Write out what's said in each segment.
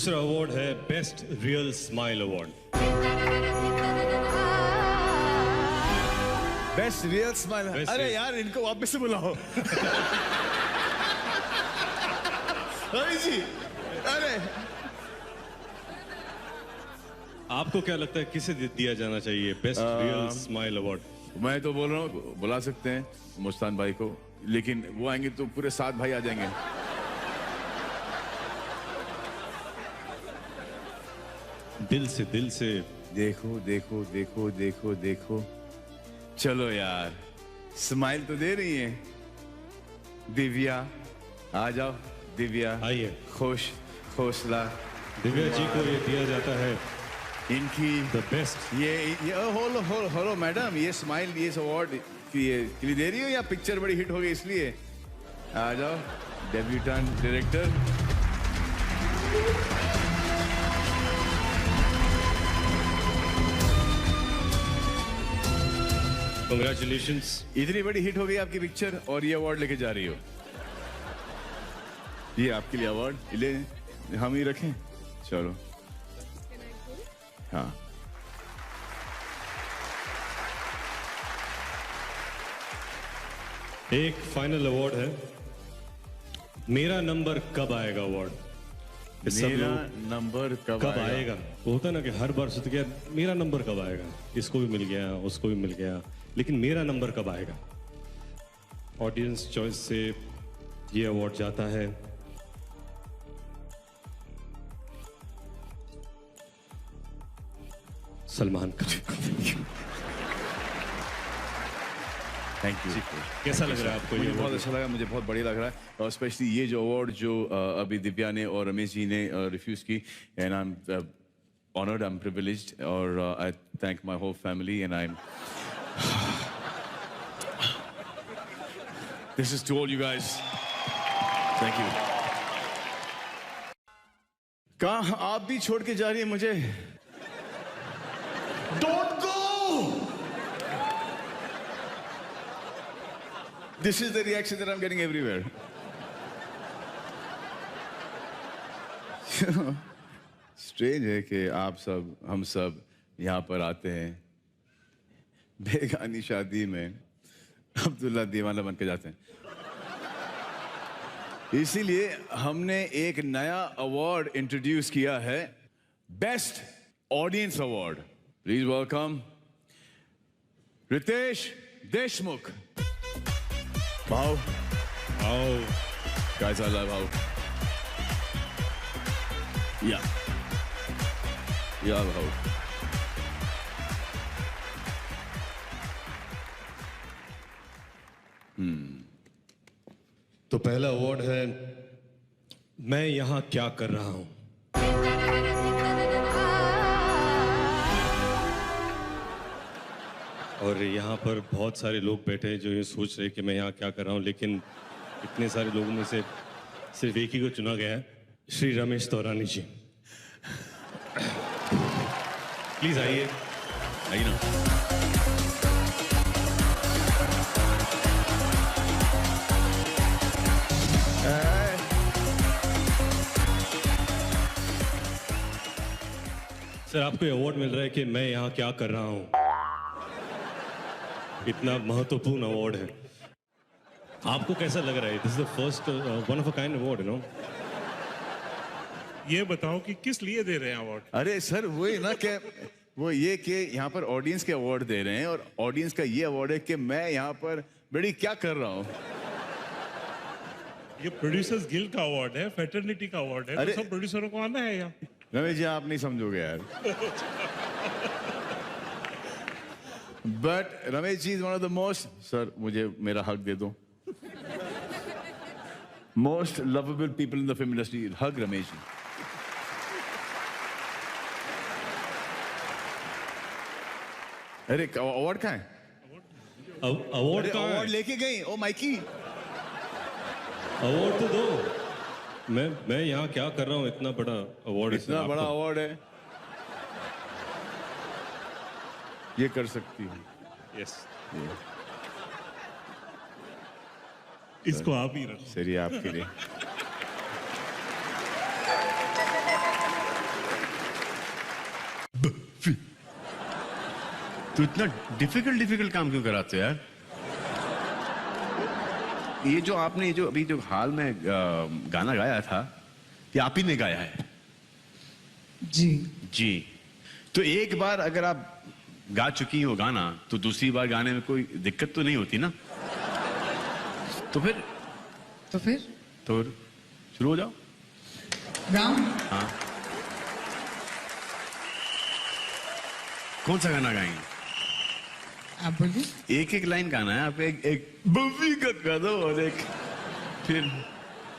दूसरा अवार्ड है best real smile award. Best real smile. अरे यार इनको वापस से बुलाओ। रवि जी, अरे आपको क्या लगता है किसे दिया जाना चाहिए बेस्ट रियल स्माइल अवार्ड? मैं तो बोल रहा हूँ बुला सकते हैं मुस्तान भाई को, लेकिन वो आएंगे तो पूरे 7 भाई आ जाएंगे। दिल से देखो देखो देखो देखो देखो, चलो यार स्माइल तो दे रही है। दिव्या आ जाओ, दिव्या आइए। खुश हौसला। दिव्या जी को ये दिया जाता है इनकी द बेस्ट। ये होलो मैडम, ये स्माइल ये अवार्ड के लिए दे रही हो या पिक्चर बड़ी हिट हो गई इसलिए? आ जाओ डेब्यूटेंट डायरेक्टर। कांग्रेचुलेशंस। इतनी बड़ी हिट हो गई आपकी पिक्चर और ये अवार्ड लेके जा रही हो। ये आपके लिए अवार्ड ले हम ही रखें। चलो हाँ, एक फाइनल अवार्ड है मेरा नंबर कब आएगा अवार्ड। मेरा नंबर कब आएगा? होता है ना कि हर बार सोचते हैं मेरा नंबर कब आएगा, इसको भी मिल गया उसको भी मिल गया, लेकिन मेरा नंबर कब आएगा? ऑडियंस चॉइस से ये अवार्ड जाता है सलमान खान। Thank you. कैसा लग रहा है आपको? मुझे बहुत अच्छा लगा, मुझे बहुत बढ़िया लग रहा है, और स्पेशली ये जो अवार्ड जो अभी दिव्या ने और रमेश जी ने रिफ्यूज की, and I am honoured, I am privileged, और I thank my whole family and I am this is to all you guys, thank you. कहाँ आप भी छोड़ के जा रही है मुझे? Don't go. This is the reaction that I'm getting everywhere. Strange है कि आप सब हम सब यहाँ पर आते हैं, बेगानी शादी में अब्दुल्ला दीवाना बन के जाते हैं। इसीलिए हमने एक नया अवार्ड इंट्रोड्यूस किया है, best audience award. Please welcome Riteish Deshmukh. Wow. आओ Guys, I love how. Yeah. Yeah, I love how. तो पहला अवार्ड है मैं यहाँ क्या कर रहा हूं। और यहाँ पर बहुत सारे लोग बैठे हैं जो ये सोच रहे हैं कि मैं यहाँ क्या कर रहा हूँ, लेकिन इतने सारे लोगों में से सिर्फ एक ही को चुना गया है, श्री रमेश तौरानी जी। प्लीज आइए, आइए ना। सर आपको अवार्ड मिल रहा है कि मैं यहाँ क्या कर रहा हूँ। इतना महत्वपूर्ण अवार्ड है, आपको कैसा लग रहा है? This is the first one of a kind award, you know. ये बताओ कि किस लिए दे रहे हैं अवार्ड? अरे सर वही ना कि वो ये कि यहाँ पर ऑडियंस के अवार्ड दे रहे हैं, और ऑडियंस का ये अवार्ड है कि मैं यहाँ पर बड़ी क्या कर रहा हूँ। ये प्रोड्यूसर्स गिल्ड का अवार्ड है, फेटर्निटी का अवार्ड है, अरे तो सब प्रोड्यूसरों को आना है यहाँ। रमेश जी आप नहीं समझोगे यार। But Ramesh ji is one of the most, sir मुझे मेरा हक दे दो, most lovable people in the film industry. हक रमेश जी। अरे अवार्ड कहाँ है? अवार्ड का अवार्ड लेके गई। ओ माइकी, अवार्ड तो दो। मैं यहाँ क्या कर रहा हूँ, इतना बड़ा अवार्ड। इतना बड़ा अवार्ड है, ये कर सकती हूँ। यस, इसको आप ही रखो। सर ये आपके लिए। तो इतना डिफिकल्ट काम क्यों कराते हो यार? ये जो आपने जो अभी जो हाल में गाना गाया था, ये आप ही ने गाया है? जी। जी। तो एक बार अगर आप गा चुकी हो गाना, तो दूसरी बार गाने में कोई दिक्कत तो नहीं होती ना? तो फिर शुरू हो जाओ। गाऊं? हाँ। कौन सा गाना गाएंगे? आप बोलिए। एक एक लाइन गाना है, आप एक बफी का गा दो और एक फिर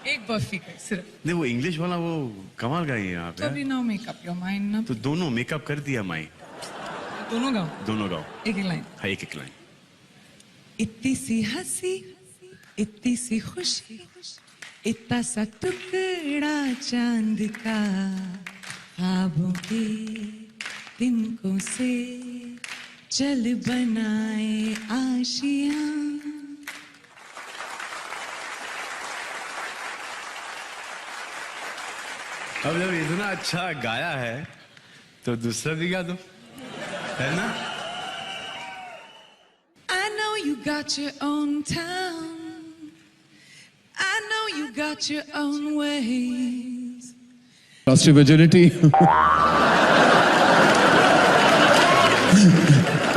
एक बर्फी का सिर्फ। नहीं, वो इंग्लिश वाला वो कमाल गाई है आप तो यार। अभी नो मेकअप योर माइंड ना। तो दोनों मेकअप कर दिया माई। दोनों गाओ। दोनों गाओ। एक एक लाइन। हाँ, एक एक लाइन। इतनी सी हंसी, इतनी सी खुशी, इतना सा टुकड़ा चांद का, ख्वाबों के तिनकों से चल बनाए आशियां। अब जब इतना अच्छा गाया है तो दूसरा भी गा दो, है ना? I know you got your own town. I know you got your own ways. Lost your virginity.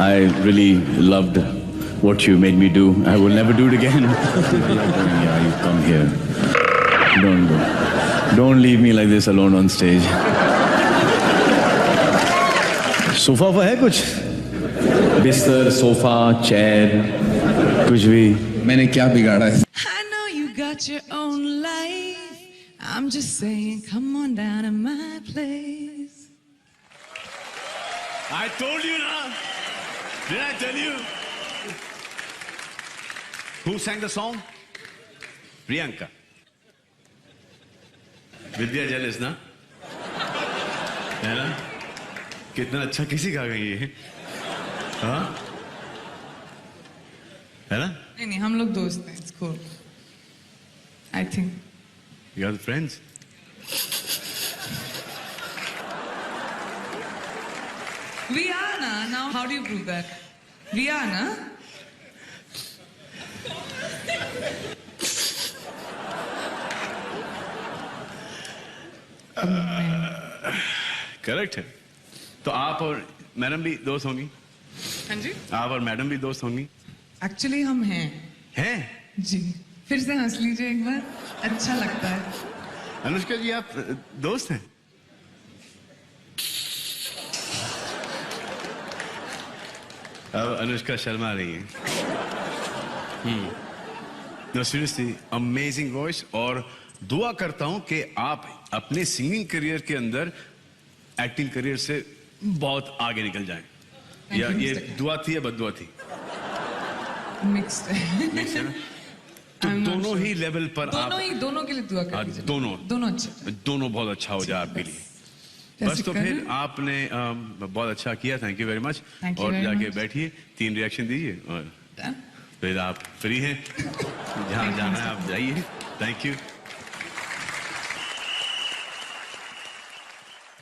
I really loved what you made me do. I will never do it again. Yeah, you come here. Don't go. Don't leave me like this alone on stage. Sofa पर है कुछ? बिस्तर, sofa, chair, कुछ भी? मैंने क्या बिगाड़ा है? I know you got your own life. I'm just saying, come on down to my place. I told you now. Did I tell you? Who sang the song? Priyanka. Vidya jealous ना? है ना? कितना अच्छा किसी गा गई है? हाँ? है ना? नहीं, हम लोग दोस्त हैं. It's cool. I think. You are friends. We are na. Now, how do you prove that? We are na. Correct है। तो आप और मैडम भी दोस्त होंगी? हाँ जी. आप और मैडम भी दोस्त होंगी? Actually, हम हैं. हैं? जी. फिर से हंस लीजिए एक बार. अच्छा लगता है. अनुष्का जी, आप दोस्त हैं? अब अनुष्का शर्मा रही है. नो सीरियसली, अमेजिंग वॉइस, और दुआ करता हूं कि आप अपने सिंगिंग करियर के अंदर एक्टिंग करियर से बहुत आगे निकल जाएं. या ये दुआ थी या बददुआ थी? Mixed है. Mixed है ना? तो दोनों ही लेवल पर आप दोनों के लिए दुआ कर दीजिए. दोनों अच्छे. दोनों बहुत अच्छा हो जाए आपके लिए. बस तो फिर आपने बहुत अच्छा किया. Thank you very much. और जाके बैठिए, 3 रिएक्शन दीजिए और फिर आप फ्री हैं. जहां जाना है आप जाइए. Thank you.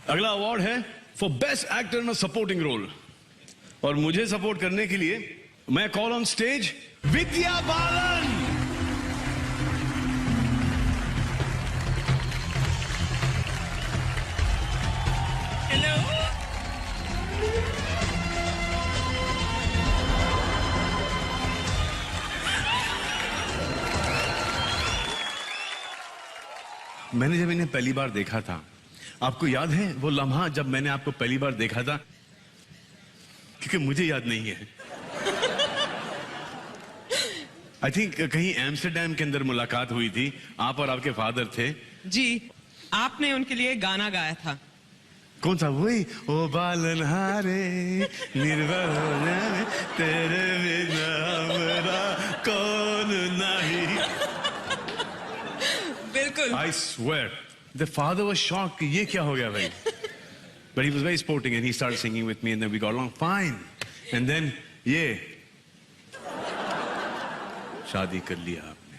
अगला अवार्ड है for best actor in a supporting role, और मुझे सपोर्ट करने के लिए मैं call on stage Vidya Balan. मैंने जब इन्हें पहली बार देखा था, आपको याद है वो लम्हा जब मैंने आपको पहली बार देखा था? क्योंकि मुझे याद नहीं है. आई थिंक कहीं एम्स्टरडैम के अंदर मुलाकात हुई थी. आप और आपके फादर थे. जी, आपने उनके लिए गाना गाया था. कौन सा? वही ओ बालन हारे निर्वाण तेरे बिना हमरा कौन नहीं. बिल्कुल. I swear, the father was shocked कि ये क्या हो गया भाई. But he was very sporting and he started singing with me and then we got along fine. And then ये शादी कर लिया आपने.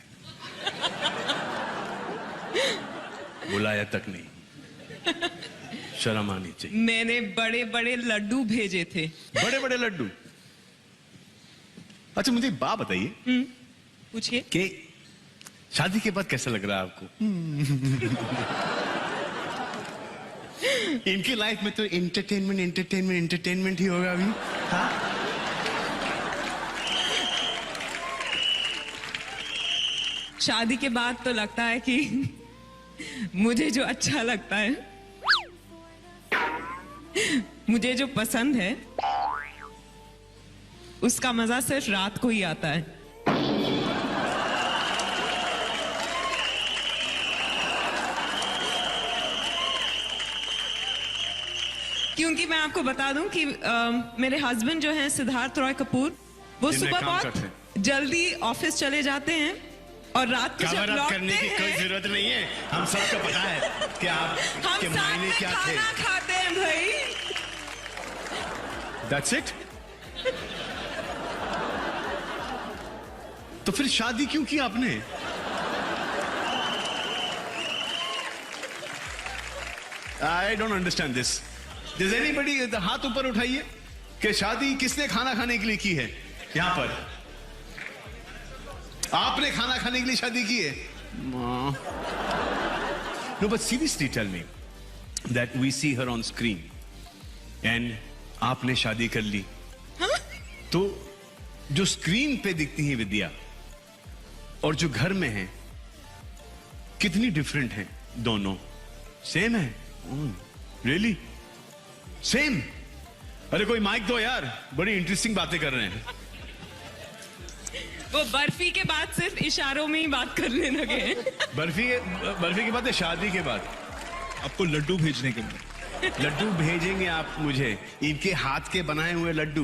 बुलाया तक नहीं. शर्म आनी चाहिए। मैंने बड़े बड़े लड्डू भेजे थे। बड़े बड़े लड्डू। अच्छा मुझे एक बात बताइए पूछिए। कि शादी के बाद कैसा लग रहा है आपको? इनकी लाइफ में तो एंटरटेनमेंट ही होगा अभी। हाँ? शादी के बाद तो लगता है कि मुझे जो अच्छा लगता है, मुझे जो पसंद है, उसका मजा सिर्फ रात को ही आता है। क्योंकि मैं आपको बता दूं कि मेरे हस्बैंड जो हैं सिद्धार्थ रॉय कपूर, वो दिन में सुबह काम बहुत करते जल्दी ऑफिस चले जाते हैं और रात को जब कवर अप लौटते करने की कोई हैं, जरूरत नहीं है, हम सबको पता है कि आप हम के साथ मायने में क्या थे। खाना खाते हैं भाई। That's it? तो फिर शादी क्यों की आपने? I don't understand this. Does anybody हाथ ऊपर उठाइए कि शादी किसने खाना खाने के लिए की है? यहां पर आपने खाना खाने के लिए शादी की है? No, but seriously tell me that we see her on screen and आपने शादी कर ली, तो जो स्क्रीन पे दिखती है विद्या और जो घर में है कितनी डिफरेंट है दोनों? सेम है? Really same? अरे कोई माइक दो यार, बड़ी इंटरेस्टिंग बातें कर रहे हैं। वो बर्फी के बाद सिर्फ इशारों में ही बात करने लगे हैं। बर्फी के बाद है, शादी के बाद आपको लड्डू भेजने के लिए। लड्डू भेजेंगे आप मुझे? इनके हाथ के बनाए हुए लड्डू,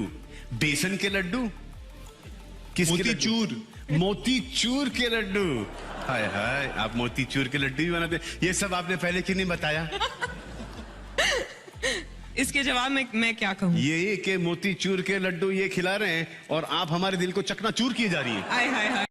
बेसन के लड्डू, किसके मोतीचूर। मोतीचूर के लड्डू। हाय हाय, आप मोतीचूर के लड्डू भी बनाते? ये सब आपने पहले क्यों नहीं बताया? इसके जवाब में मैं क्या कहूँ? ये कि मोतीचूर के लड्डू ये खिला रहे हैं और आप हमारे दिल को चकनाचूर किए जा रही हैं। हाय हाय हाय।